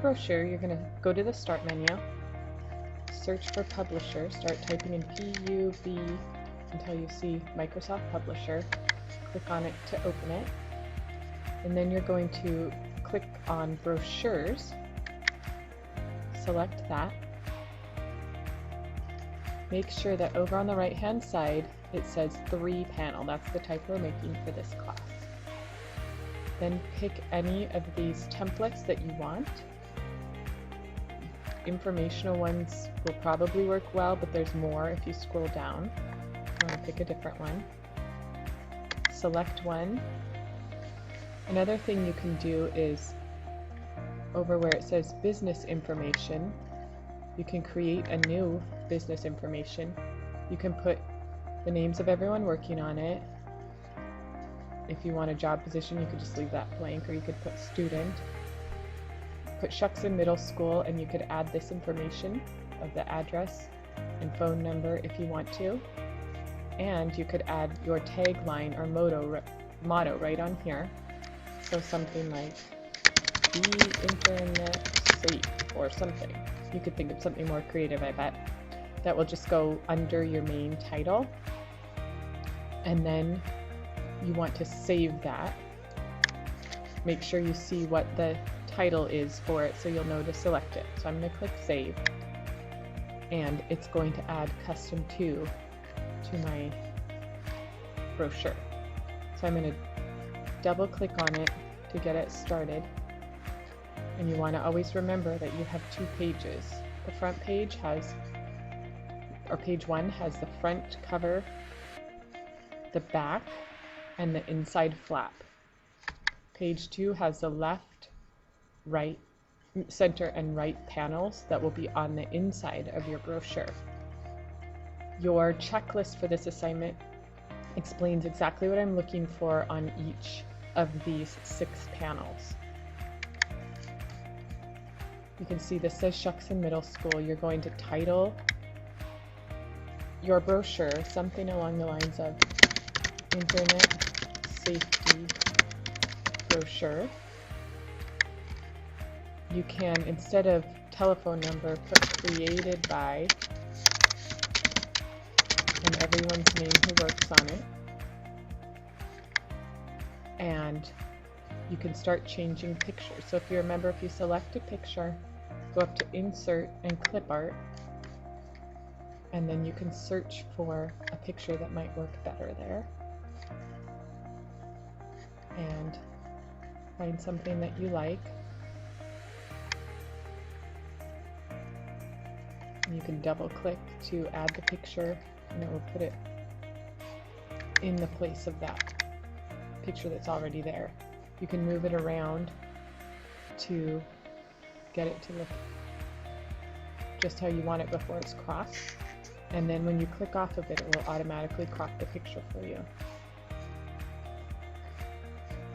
brochure, you're going to go to the Start menu, search for Publisher, start typing in PUB until you see Microsoft Publisher. Click on it to open it, and then you're going to click on Brochures, select that. Make sure that over on the right hand side it says 3 panel. That's the type we're making for this class. Then pick any of these templates that you want. Informational ones will probably work well, but there's more if you scroll down. I'm going to pick a different one. Select one. Another thing you can do is over where it says business information, you can create a new business information. You can put the names of everyone working on it. If you want a job position, you could just leave that blank, or you could put student. Put Shuckson Middle School, and you could add this information of the address and phone number if you want to. And you could add your tagline or motto right on here. So something like, be internet safe, or something. You could think of something more creative, I bet. That will just go under your main title. And then you want to save that. Make sure you see what the title is for it so you'll know to select it. So I'm going to click Save. And it's going to add Custom 2 to my brochure. So I'm going to double click on it to get it started. And you want to always remember that you have 2 pages. The front page has, or page 1 has the front cover, the back, and the inside flap. Page 2 has the left, right, center, and right panels that will be on the inside of your brochure. Your checklist for this assignment explains exactly what I'm looking for on each of these 6 panels. You can see this says Shuckson Middle School. You're going to title your brochure something along the lines of Internet Safety Brochure. You can, instead of telephone number, put created by and everyone's name who works on it. And you can start changing pictures. So if you remember, if you select a picture, go up to Insert and Clip Art, and then you can search for a picture that might work better there. And find something that you like. And you can double click to add the picture, and it will put it in the place of that picture that's already there. You can move it around to get it to look just how you want it before it's cropped. And then when you click off of it, it will automatically crop the picture for you.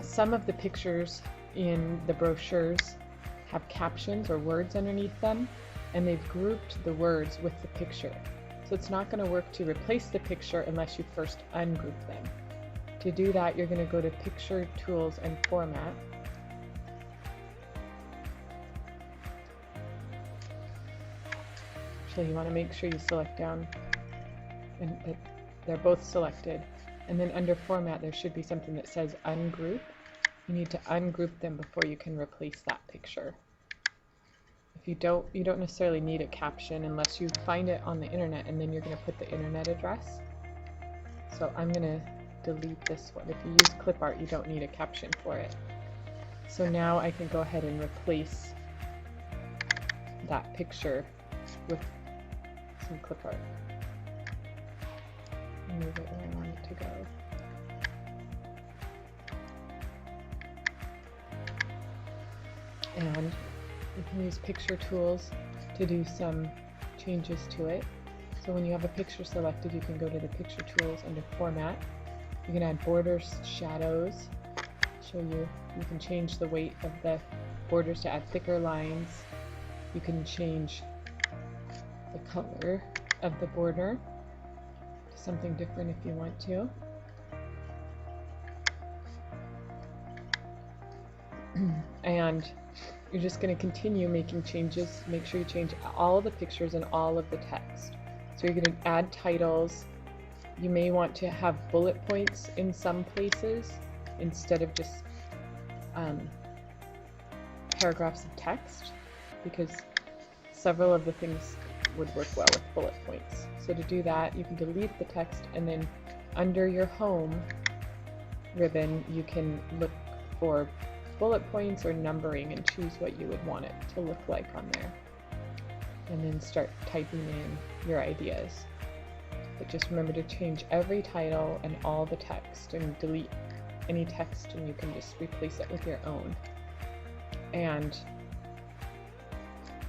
Some of the pictures in the brochures have captions or words underneath them, and they've grouped the words with the picture. So it's not going to work to replace the picture unless you first ungroup them. To do that, you're going to go to Picture, Tools, and Format. Actually, you want to make sure you select down and that they're both selected. And then under Format, there should be something that says Ungroup. You need to ungroup them before you can replace that picture. If you don't necessarily need a caption unless you find it on the internet, and then you're going to put the internet address. So I'm going to delete this one. If you use clip art, you don't need a caption for it. So now I can go ahead and replace that picture with some clip art. Move it where I want it to go. And you can use picture tools to do some changes to it. So when you have a picture selected, you can go to the picture tools under Format. You can add borders, shadows. Show you can change the weight of the borders to add thicker lines. You can change the color of the border to something different if you want to. And you're just going to continue making changes. Make sure you change all the pictures and all of the text. So you're going to add titles. You may want to have bullet points in some places instead of just paragraphs of text, because several of the things would work well with bullet points. So to do that, you can delete the text, and then under your home ribbon you can look for bullet points or numbering and choose what you would want it to look like on there, and then start typing in your ideas. But just remember to change every title and all the text, and delete any text, and you can just replace it with your own. And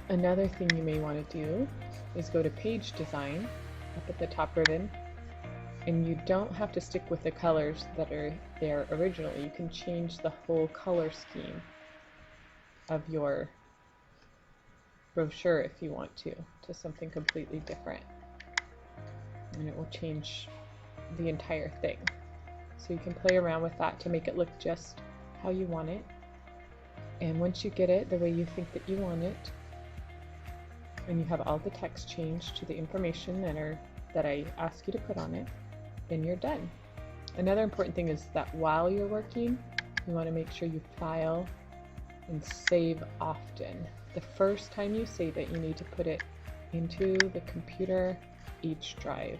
another thing you may want to do is go to page design up at the top ribbon, and you don't have to stick with the colors that are there originally. You can change the whole color scheme of your brochure if you want to something completely different, and it will change the entire thing. So you can play around with that to make it look just how you want it. And once you get it the way you think that you want it, and you have all the text changed to the information that I ask you to put on it, then you're done. Another important thing is that while you're working, you want to make sure you file and save often. The first time you save it, you need to put it into the computer H drive,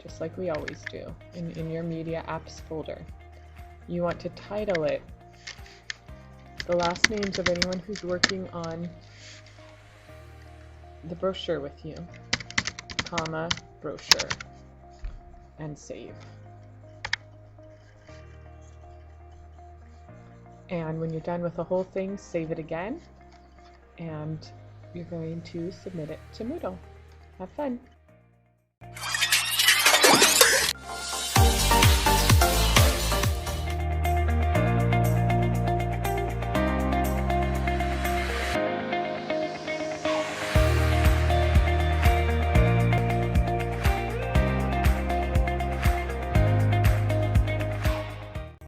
just like we always do, in your media apps folder. You want to title it the last names of anyone who's working on the brochure with you, comma, brochure, and save. And when you're done with the whole thing, save it again, and you're going to submit it to Moodle. Have fun!